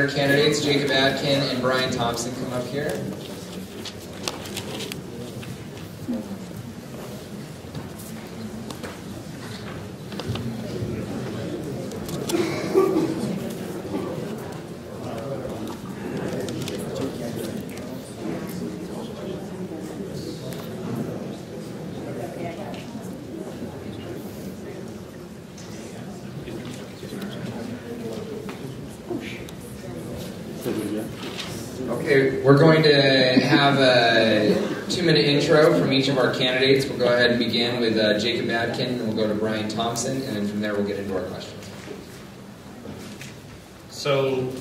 Auditor candidates, Jacob Atkin and Brian Thompson, come up here. Okay, we're going to have a 2-minute intro from each of our candidates. We'll go ahead and begin with Jacob Atkin, and we'll go to Brian Thompson, and then from there we'll get into our questions. So,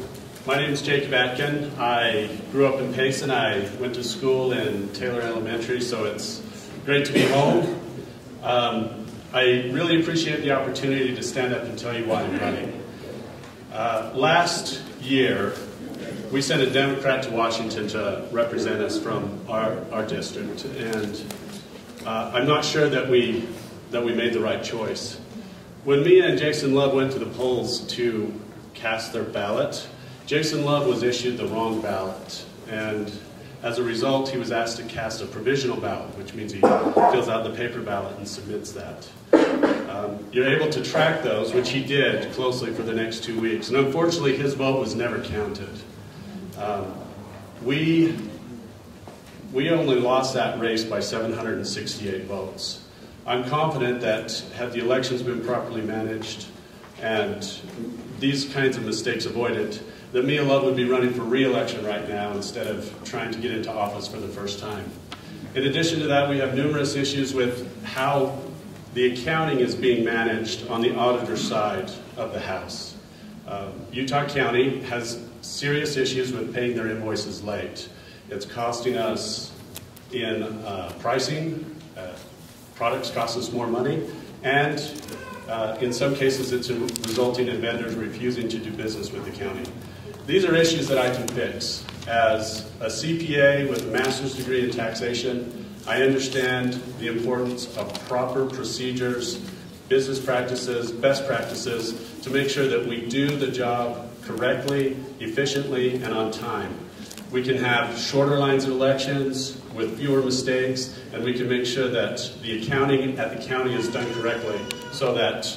my name is Jacob Atkin. I grew up in Payson. I went to school in Taylor Elementary, so it's great to be home. I really appreciate the opportunity to stand up and tell you why I'm running. Last year, we sent a Democrat to Washington to represent us from our district, and I'm not sure that we made the right choice. When me and Jason Love went to the polls to cast their ballot, Jason Love was issued the wrong ballot, and as a result, he was asked to cast a provisional ballot, which means he fills out the paper ballot and submits that. You're able to track those, which he did closely for the next 2 weeks, and unfortunately, his vote was never counted. We only lost that race by 768 votes. I'm confident that had the elections been properly managed and these kinds of mistakes avoided, that me and Love would be running for re-election right now instead of trying to get into office for the first time. In addition to that, we have numerous issues with how the accounting is being managed on the auditor side of the house. Utah County has serious issues with paying their invoices late. It's costing us in pricing, products cost us more money, and in some cases it's resulting in vendors refusing to do business with the county. These are issues that I can fix. As a CPA with a master's degree in taxation, I understand the importance of proper procedures, business practices, best practices to make sure that we do the job correctly, efficiently, and on time. We can have shorter lines of elections with fewer mistakes, and we can make sure that the accounting at the county is done correctly so that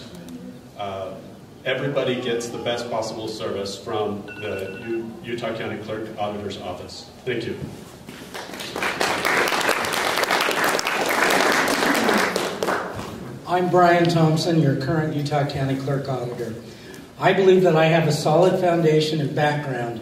everybody gets the best possible service from the Utah County Clerk Auditor's Office. Thank you. I'm Brian Thompson, your current Utah County Clerk Auditor. I believe that I have a solid foundation and background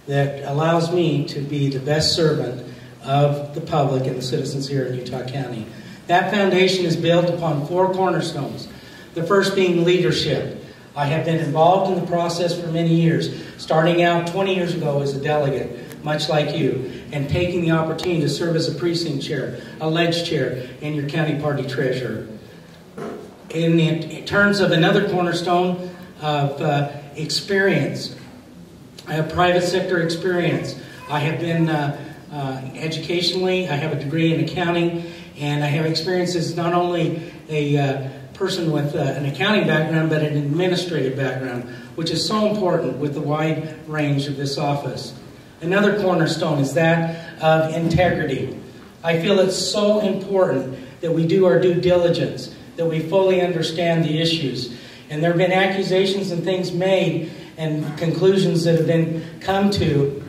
that allows me to be the best servant of the public and the citizens here in Utah County. That foundation is built upon 4 cornerstones. The first being leadership. I have been involved in the process for many years, starting out 20 years ago as a delegate, much like you, and taking the opportunity to serve as a precinct chair, a ledge chair, and your county party treasurer. In terms of another cornerstone of experience, I have private sector experience. I have been educationally, I have a degree in accounting, and I have experience as not only a person with an accounting background, but an administrative background, which is so important with the wide range of this office. Another cornerstone is that of integrity. I feel it's so important that we do our due diligence, that we fully understand the issues. And there have been accusations and things made and conclusions that have been come to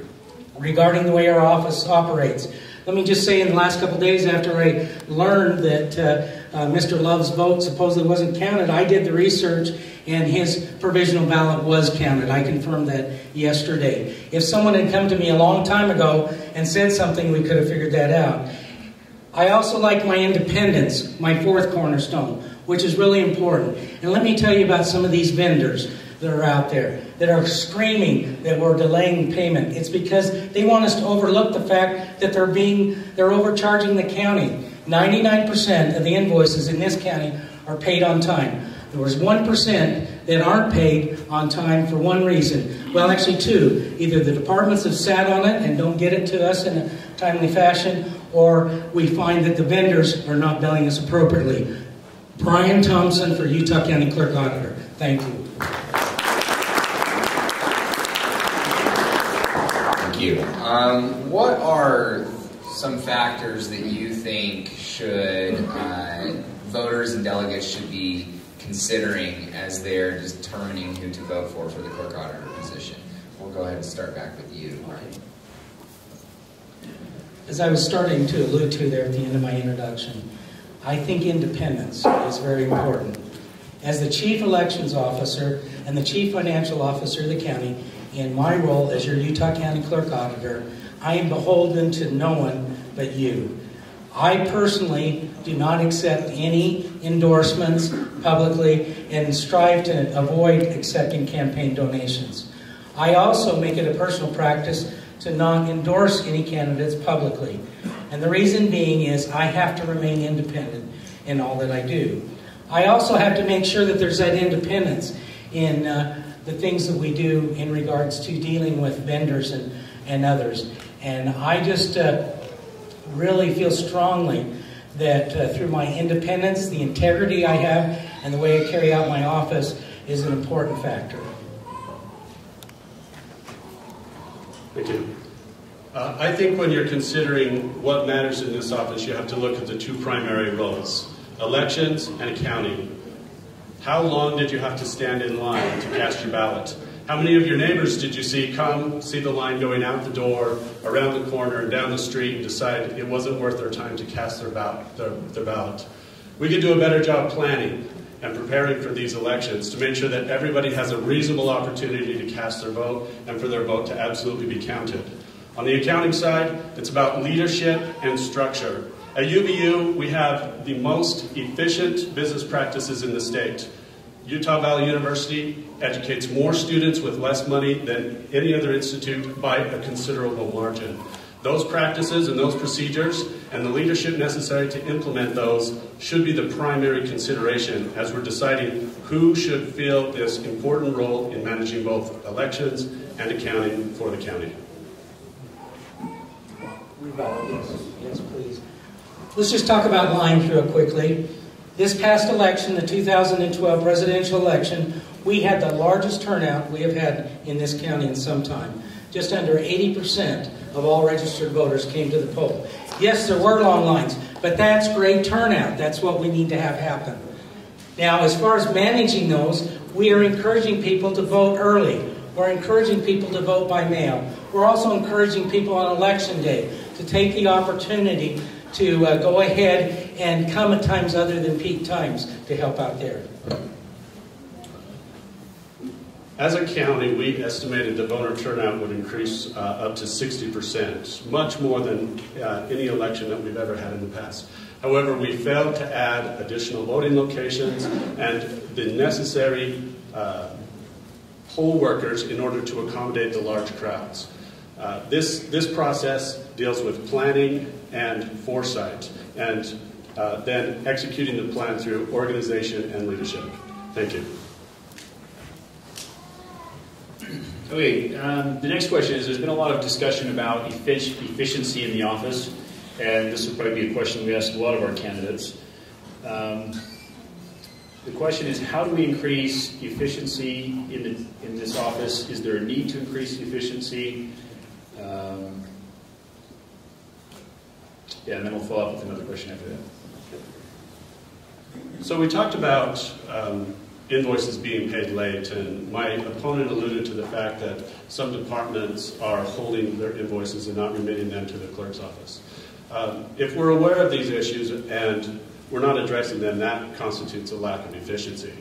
regarding the way our office operates. Let me just say in the last couple of days after I learned that Mr. Love's vote supposedly wasn't counted, I did the research and his provisional ballot was counted. I confirmed that yesterday. If someone had come to me a long time ago and said something, we could have figured that out. I also like my independence, my 4th cornerstone, which is really important. And let me tell you about some of these vendors that are out there that are screaming that we're delaying payment. It's because they want us to overlook the fact that they're overcharging the county. 99% of the invoices in this county are paid on time. There was 1% that aren't paid on time for one reason. Well, actually 2. Either the departments have sat on it and don't get it to us in a timely fashion, or we find that the vendors are not billing us appropriately. Brian Thompson for Utah County Clerk Auditor. Thank you. Thank you. What are some factors that you think voters and delegates should be considering as they're determining who to vote for the clerk auditor position? We'll go ahead and start back with you. As I was starting to allude to there at the end of my introduction, I think independence is very important. As the Chief Elections Officer and the Chief Financial Officer of the county, in my role as your Utah County Clerk Auditor, I am beholden to no one but you. I personally do not accept any endorsements publicly and strive to avoid accepting campaign donations. I also make it a personal practice to not endorse any candidates publicly. And the reason being is I have to remain independent in all that I do. I also have to make sure that there's that independence in the things that we do in regards to dealing with vendors and others. And I just really feel strongly that through my independence, the integrity I have, and the way I carry out my office is an important factor. Thank you. I think when you're considering what matters in this office, you have to look at the two primary roles, elections and accounting. How long did you have to stand in line to cast your ballot? How many of your neighbors did you see the line going out the door, around the corner, and down the street, and decide it wasn't worth their time to cast their ballot? We could do a better job planning and preparing for these elections to make sure that everybody has a reasonable opportunity to cast their vote and for their vote to absolutely be counted. On the accounting side, it's about leadership and structure. At UVU, we have the most efficient business practices in the state. Utah Valley University educates more students with less money than any other institute by a considerable margin. Those practices and those procedures and the leadership necessary to implement those should be the primary consideration as we're deciding who should fill this important role in managing both elections and accounting for the county. Yes, please. Let's just talk about lying real quickly. This past election, the 2012 presidential election, we had the largest turnout we have had in this county in some time. Just under 80% of all registered voters came to the poll. Yes, there were long lines, but that's great turnout. That's what we need to have happen. Now, as far as managing those, we are encouraging people to vote early. We're encouraging people to vote by mail. We're also encouraging people on election day to take the opportunity to go ahead and come at times other than peak times to help out there. As a county, we estimated the voter turnout would increase up to 60%, much more than any election that we've ever had in the past. However, we failed to add additional voting locations and the necessary poll workers in order to accommodate the large crowds. This process deals with planning and foresight, and then executing the plan through organization and leadership. Thank you. Okay, the next question is, there's been a lot of discussion about efficiency in the office, and this will probably be a question we ask a lot of our candidates. The question is, how do we increase efficiency in this office? Is there a need to increase efficiency? And then we'll follow up with another question after that. So we talked about invoices being paid late, and my opponent alluded to the fact that some departments are holding their invoices and not remitting them to the clerk's office. If we're aware of these issues and we're not addressing them, that constitutes a lack of efficiency.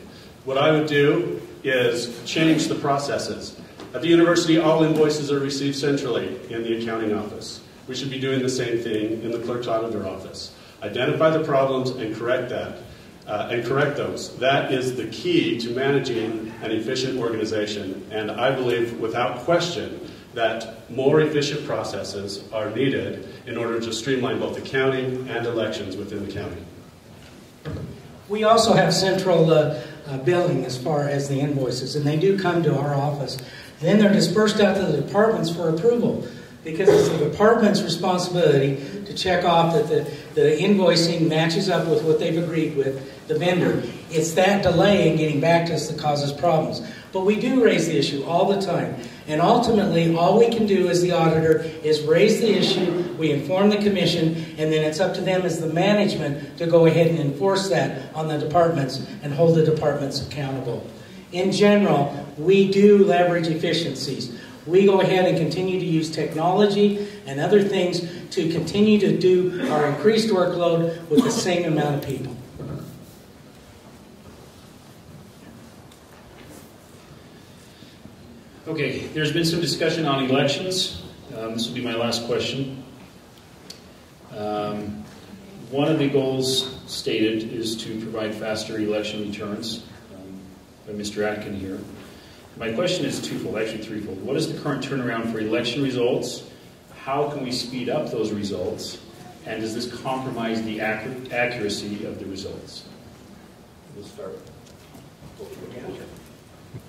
What I would do is change the processes. At the university, all invoices are received centrally in the accounting office. We should be doing the same thing in the clerk's auditor office. Identify the problems and correct those. That is the key to managing an efficient organization, and I believe without question that more efficient processes are needed in order to streamline both accounting and elections within the county. We also have central billing as far as the invoices, and they do come to our office. Then they're dispersed out to the departments for approval. because it's the department's responsibility to check off that the invoicing matches up with what they've agreed with the vendor. It's that delay in getting back to us that causes problems. But we do raise the issue all the time. And ultimately, all we can do as the auditor is raise the issue, we inform the commission, and then it's up to them as the management to go ahead and enforce that on the departments and hold the departments accountable. In general, we do leverage efficiencies. We go ahead and continue to use technology and other things to continue to do our increased workload with the same amount of people. Okay, there's been some discussion on elections. This will be my last question. One of the goals stated is to provide faster election returns by Mr. Atkin here. My question is twofold, actually threefold. What is the current turnaround for election results? How can we speed up those results? And does this compromise the accuracy of the results? We'll start.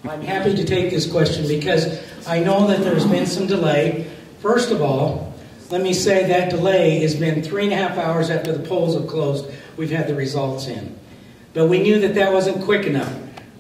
I'm happy to take this question because I know that there's been some delay. First of all, let me say that delay has been 3.5 hours after the polls have closed. We've had the results in. But we knew that that wasn't quick enough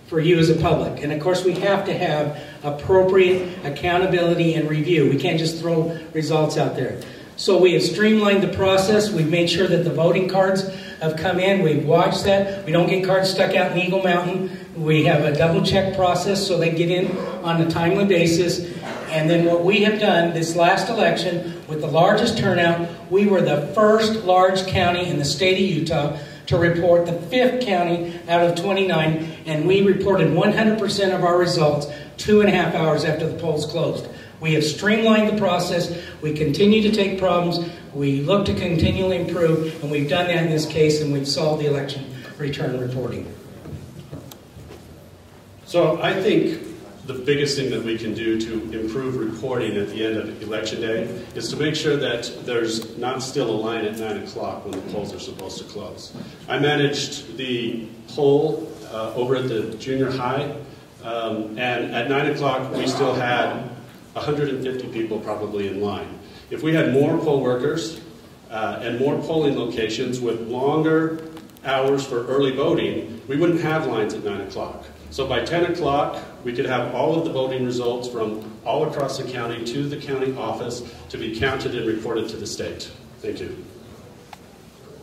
for you as a public. And of course we have to have appropriate accountability and review. We can't just throw results out there. So we have streamlined the process. We've made sure that the voting cards have come in. We've watched that. We don't get cards stuck out in Eagle Mountain. We have a double check process so they get in on a timely basis. And then what we have done this last election with the largest turnout, we were the first large county in the state of Utah to report, the 5th county out of 29, and we reported 100% of our results 2.5 hours after the polls closed. We have streamlined the process. We continue to take problems. We look to continually improve, and we've done that in this case, and we've solved the election return reporting. So I think the biggest thing that we can do to improve reporting at the end of Election Day is to make sure that there's not still a line at 9 o'clock when the polls are supposed to close. I managed the poll over at the junior high, and at 9 o'clock we still had 150 people probably in line. If we had more poll workers and more polling locations with longer hours for early voting, we wouldn't have lines at 9 o'clock. So by 10 o'clock, we could have all of the voting results from all across the county to the county office to be counted and reported to the state. Thank you.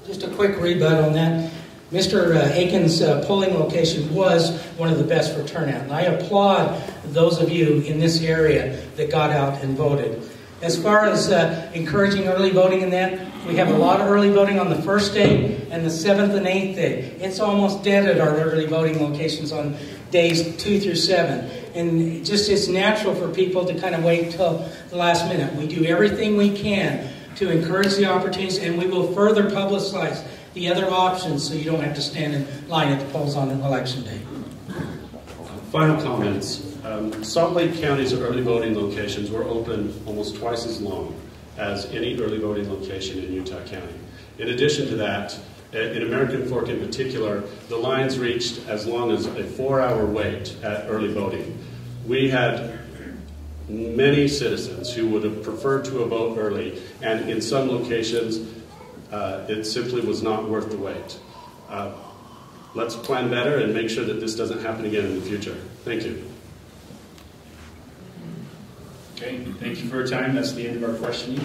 Just a quick rebut on that. Mr. Aiken's polling location was one of the best for turnout. And I applaud those of you in this area that got out and voted. As far as encouraging early voting in that, we have a lot of early voting on the first day and the 7th and 8th day. It's almost dead at our early voting locations on days 2 through 7. And just it's natural for people to kind of wait till the last minute. We do everything we can to encourage the opportunities, and we will further publicize the other options so you don't have to stand in line at the polls on election day. Final comments. Salt Lake County's early voting locations were open almost twice as long as any early voting location in Utah County. In addition to that, in American Fork in particular, the lines reached as long as a 4-hour wait at early voting. We had many citizens who would have preferred to vote early, and in some locations, it simply was not worth the wait. Let's plan better and make sure that this doesn't happen again in the future. Thank you. Okay, thank you for your time. That's the end of our questioning.